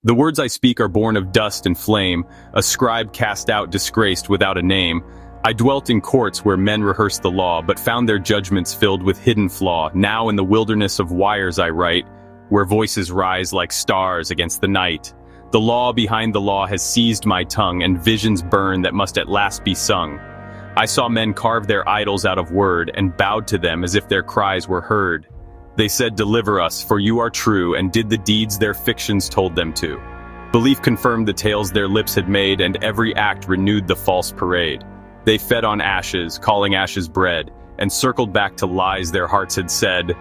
The words I speak are born of dust and flame, a scribe cast out disgraced without a name. I dwelt in courts where men rehearsed the law, but found their judgments filled with hidden flaw. Now in the wilderness of wires I write, where voices rise like stars against the night. The law behind the law has seized my tongue, and visions burn that must at last be sung. I saw men carve their idols out of word, and bowed to them as if their cries were heard. They said, "Deliver us, for you are true," and did the deeds their fictions told them to. Belief confirmed the tales their lips had made, and every act renewed the false parade. They fed on ashes, calling ashes bread, and circled back to lies their hearts had said.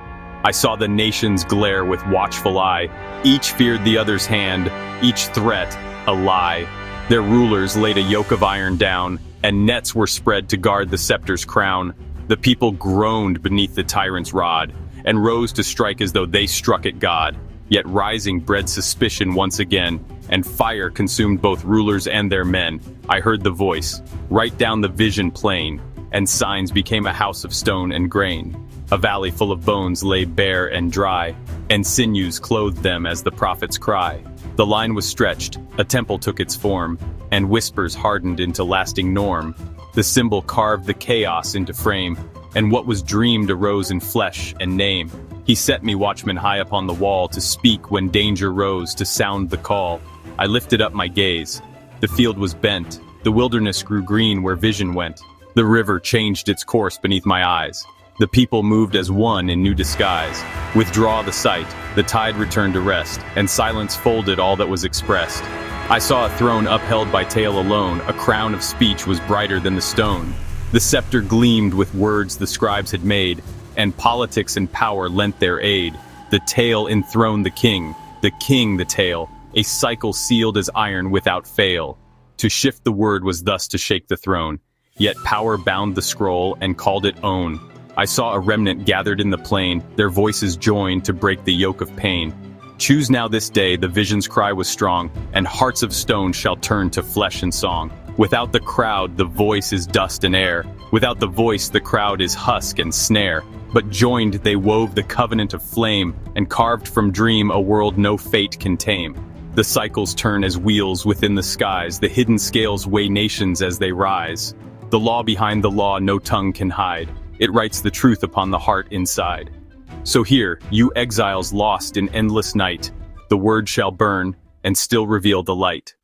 I saw the nations glare with watchful eye. Each feared the other's hand, each threat a lie. Their rulers laid a yoke of iron down, and nets were spread to guard the scepter's crown. The people groaned beneath the tyrant's rod, and rose to strike as though they struck at God. Yet rising bred suspicion once again, and fire consumed both rulers and their men. I heard the voice, write down the vision plain, and signs became a house of stone and grain. A valley full of bones lay bare and dry, and sinews clothed them as the prophet's cry. The line was stretched, a temple took its form, and whispers hardened into lasting norm. The symbol carved the chaos into frame, and what was dreamed arose in flesh and name. He set me watchman high upon the wall, to speak when danger rose, to sound the call. I lifted up my gaze. The field was bent, the wilderness grew green where vision went. The river changed its course beneath my eyes. The people moved as one in new disguise. Withdraw the sight, the tide returned to rest, and silence folded all that was expressed. I saw a throne upheld by tale alone, a crown of speech was brighter than the stone. The scepter gleamed with words the scribes had made, and politics and power lent their aid. The tale enthroned the king the tale, a cycle sealed as iron without fail. To shift the word was thus to shake the throne, yet power bound the scroll and called it own. I saw a remnant gathered in the plain, their voices joined to break the yoke of pain. Choose now this day, the vision's cry was strong, and hearts of stone shall turn to flesh and song. Without the crowd, the voice is dust and air. Without the voice, the crowd is husk and snare. But joined, they wove the covenant of flame, and carved from dream a world no fate can tame. The cycles turn as wheels within the skies, the hidden scales weigh nations as they rise. The law behind the law no tongue can hide. It writes the truth upon the heart inside. So here, you exiles lost in endless night, the word shall burn and still reveal the light.